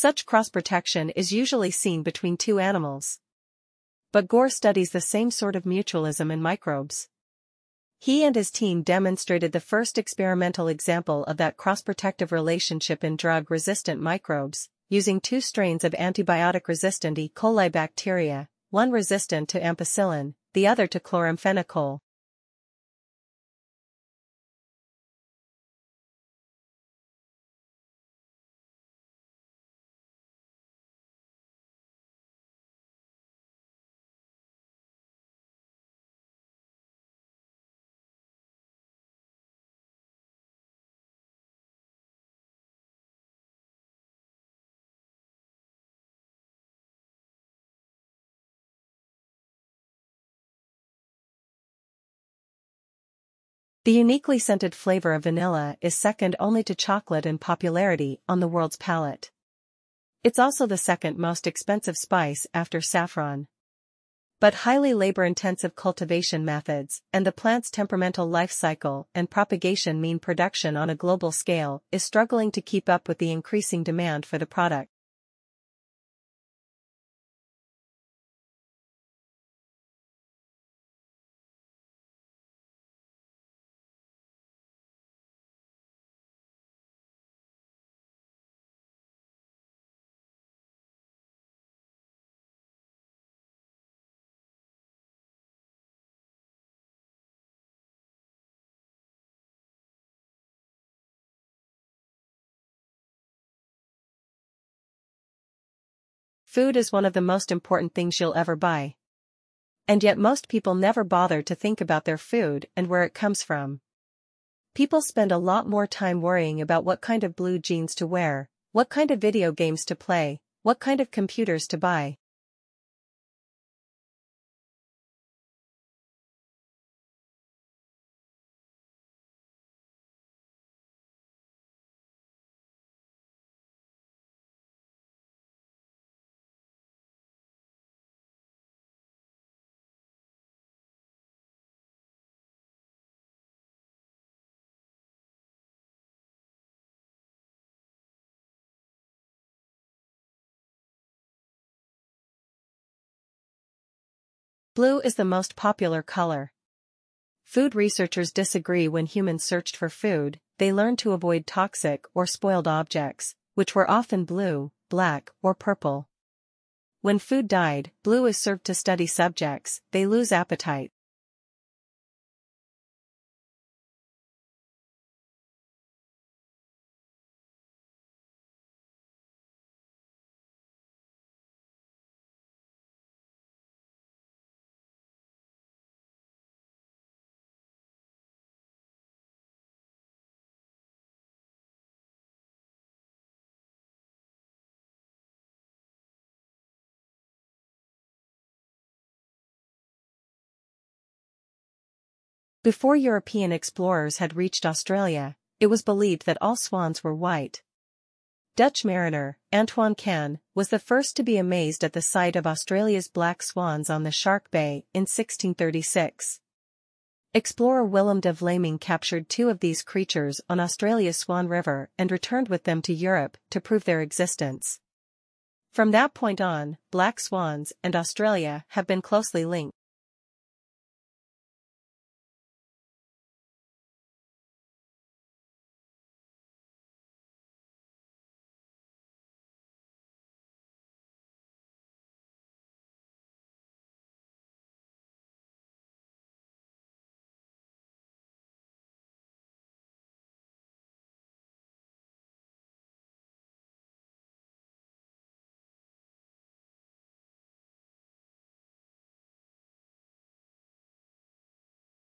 Such cross-protection is usually seen between two animals. But Ghora studies the same sort of mutualism in microbes. He and his team demonstrated the first experimental example of that cross-protective relationship in drug-resistant microbes, using two strains of antibiotic-resistant E. coli bacteria, one resistant to ampicillin, the other to chloramphenicol. The uniquely scented flavor of vanilla is second only to chocolate in popularity on the world's palate. It's also the second most expensive spice after saffron. But highly labor-intensive cultivation methods and the plant's temperamental life cycle and propagation mean production on a global scale is struggling to keep up with the increasing demand for the product. Food is one of the most important things you'll ever buy. And yet most people never bother to think about their food and where it comes from. People spend a lot more time worrying about what kind of blue jeans to wear, what kind of video games to play, what kind of computers to buy. Blue is the most popular color. Food researchers disagree. When humans searched for food, they learned to avoid toxic or spoiled objects, which were often blue, black, or purple. When food died, blue is served to study subjects, they lose appetite. Before European explorers had reached Australia, it was believed that all swans were white. Dutch mariner, Antoine Can, was the first to be amazed at the sight of Australia's black swans on the Shark Bay in 1636. Explorer Willem de Vlaming captured two of these creatures on Australia's Swan River and returned with them to Europe to prove their existence. From that point on, black swans and Australia have been closely linked.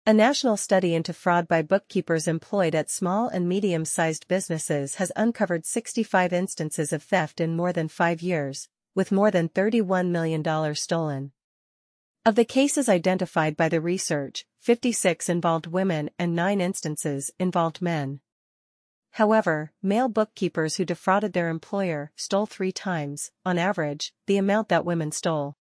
A national study into fraud by bookkeepers employed at small and medium-sized businesses has uncovered 65 instances of theft in more than 5 years, with more than $31 million stolen. Of the cases identified by the research, 56 involved women and 9 instances involved men. However, male bookkeepers who defrauded their employer stole 3 times, on average, the amount that women stole.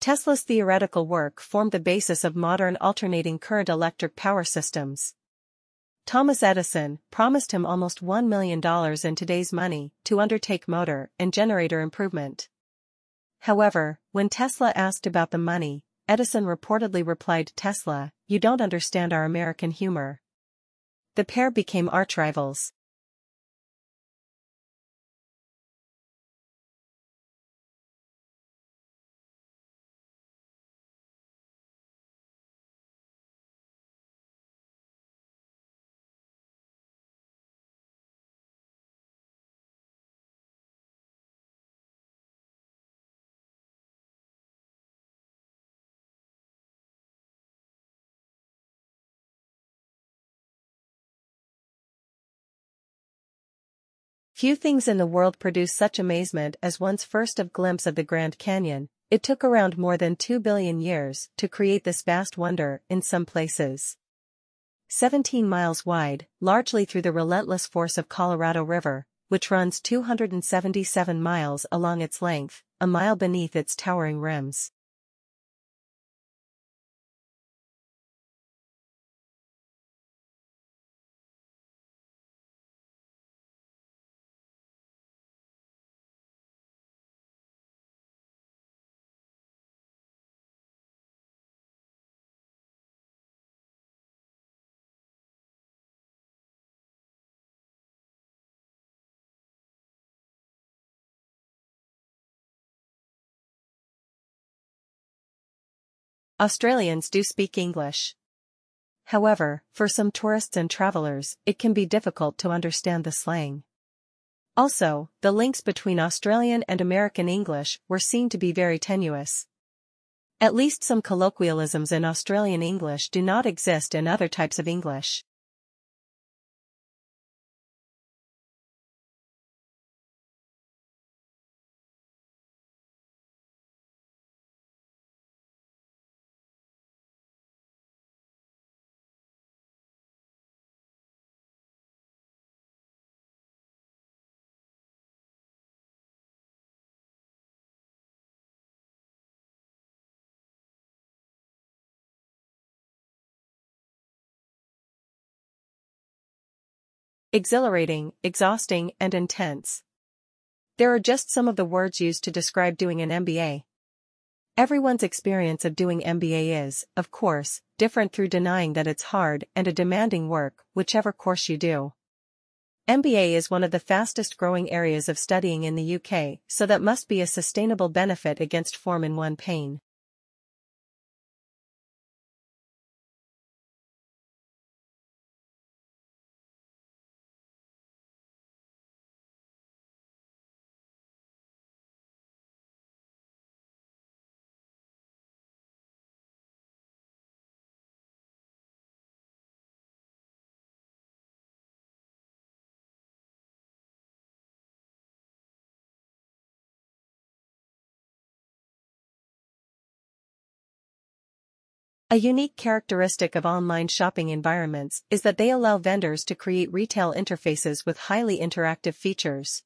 Tesla's theoretical work formed the basis of modern alternating current electric power systems. Thomas Edison promised him almost $1 million in today's money to undertake motor and generator improvement. However, when Tesla asked about the money, Edison reportedly replied, "Tesla, you don't understand our American humor." The pair became arch-rivals. Few things in the world produce such amazement as one's first glimpse of the Grand Canyon. It took around more than 2 billion years to create this vast wonder in some places. 17 miles wide, largely through the relentless force of Colorado River, which runs 277 miles along its length, a mile beneath its towering rims. Australians do speak English. However, for some tourists and travelers, it can be difficult to understand the slang. Also, the links between Australian and American English were seen to be very tenuous. At least some colloquialisms in Australian English do not exist in other types of English. Exhilarating, exhausting, and intense. There are just some of the words used to describe doing an MBA. Everyone's experience of doing MBA is, of course, different through denying that it's hard and a demanding work, whichever course you do. MBA is one of the fastest growing areas of studying in the UK, so that must be a sustainable benefit against form in one pain. A unique characteristic of online shopping environments is that they allow vendors to create retail interfaces with highly interactive features.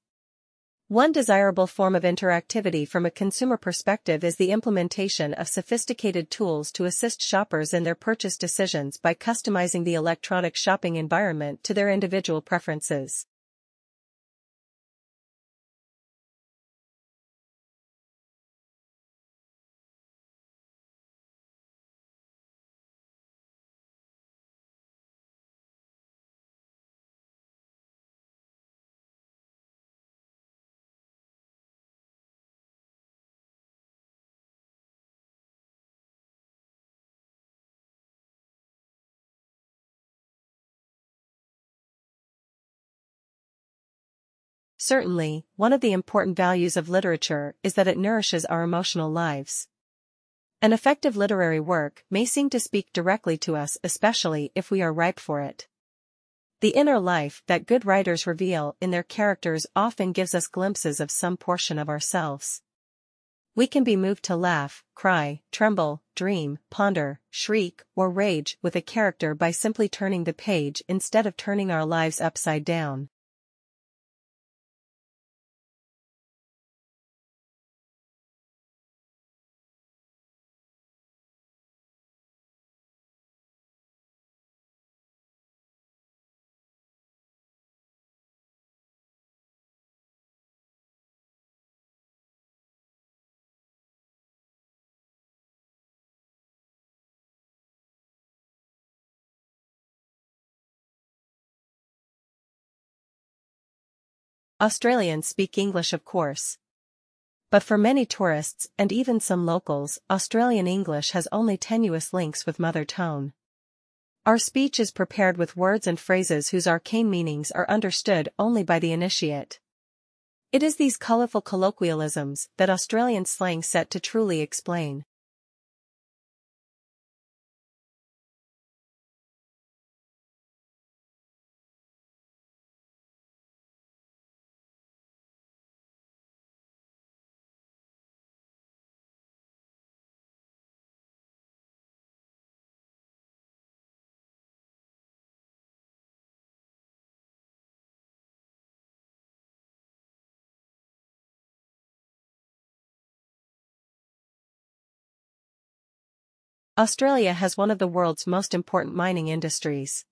One desirable form of interactivity from a consumer perspective is the implementation of sophisticated tools to assist shoppers in their purchase decisions by customizing the electronic shopping environment to their individual preferences. Certainly, one of the important values of literature is that it nourishes our emotional lives. An effective literary work may seem to speak directly to us, especially if we are ripe for it. The inner life that good writers reveal in their characters often gives us glimpses of some portion of ourselves. We can be moved to laugh, cry, tremble, dream, ponder, shriek, or rage with a character by simply turning the page instead of turning our lives upside down. Australians speak English, of course. But for many tourists and even some locals, Australian English has only tenuous links with mother tongue. Our speech is prepared with words and phrases whose arcane meanings are understood only by the initiate. It is these colourful colloquialisms that Australian slang set to truly explain. Australia has one of the world's most important mining industries.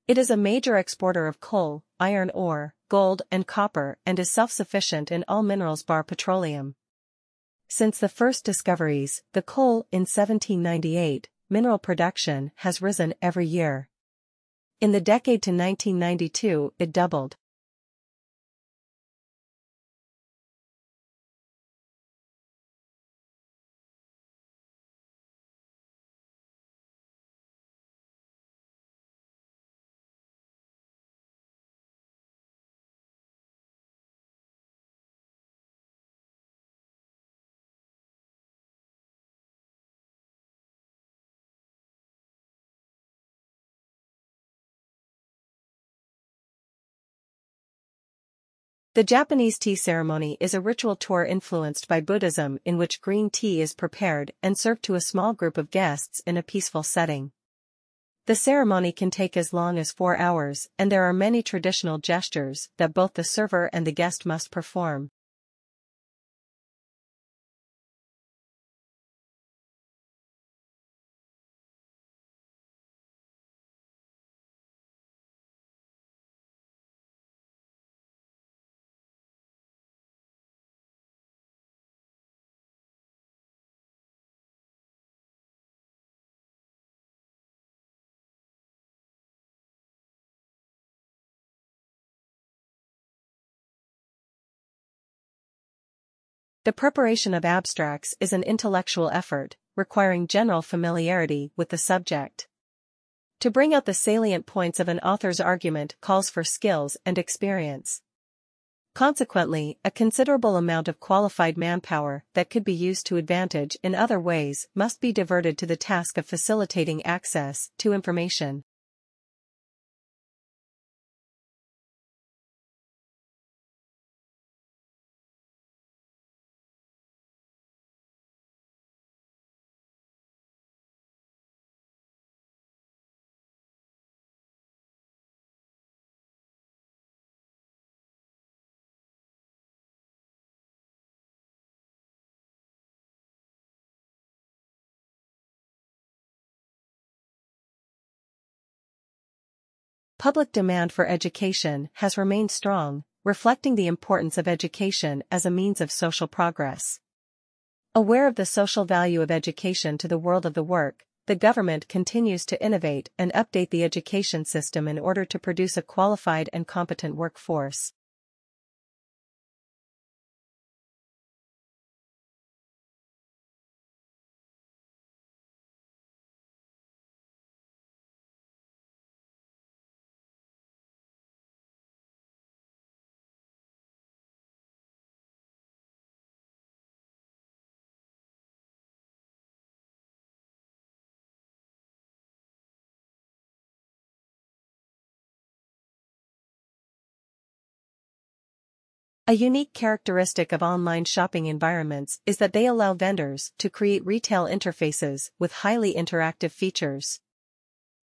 It is a major exporter of coal, iron ore, gold and copper, and is self-sufficient in all minerals bar petroleum. Since the first discoveries, the coal in 1798, mineral production has risen every year. In the decade to 1992, it doubled. The Japanese tea ceremony is a ritual tour influenced by Buddhism in which green tea is prepared and served to a small group of guests in a peaceful setting. The ceremony can take as long as 4 hours, and there are many traditional gestures that both the server and the guest must perform. The preparation of abstracts is an intellectual effort, requiring general familiarity with the subject. To bring out the salient points of an author's argument calls for skills and experience. Consequently, a considerable amount of qualified manpower that could be used to advantage in other ways must be diverted to the task of facilitating access to information. Public demand for education has remained strong, reflecting the importance of education as a means of social progress. Aware of the social value of education to the world of the work, the government continues to innovate and update the education system in order to produce a qualified and competent workforce. A unique characteristic of online shopping environments is that they allow vendors to create retail interfaces with highly interactive features.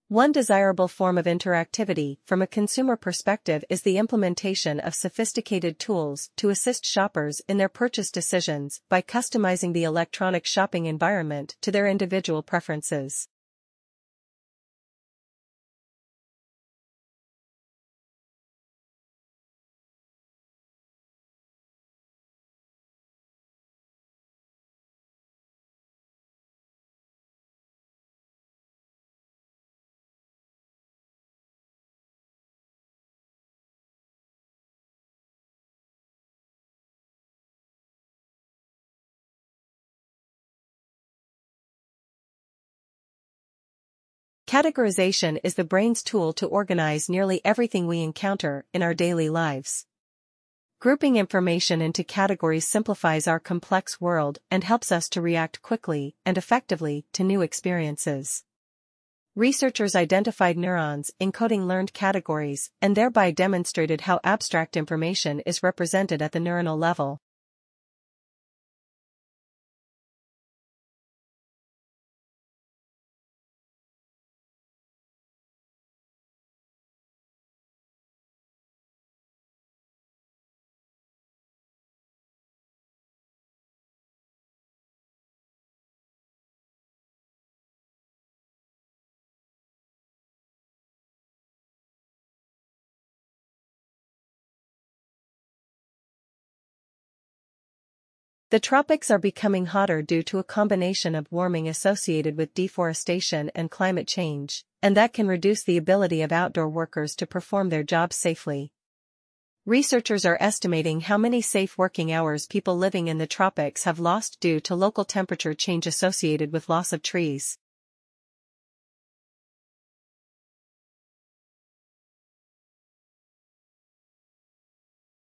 One desirable form of interactivity from a consumer perspective is the implementation of sophisticated tools to assist shoppers in their purchase decisions by customizing the electronic shopping environment to their individual preferences. Categorization is the brain's tool to organize nearly everything we encounter in our daily lives. Grouping information into categories simplifies our complex world and helps us to react quickly and effectively to new experiences. Researchers identified neurons encoding learned categories and thereby demonstrated how abstract information is represented at the neuronal level. The tropics are becoming hotter due to a combination of warming associated with deforestation and climate change, and that can reduce the ability of outdoor workers to perform their jobs safely. Researchers are estimating how many safe working hours people living in the tropics have lost due to local temperature change associated with loss of trees.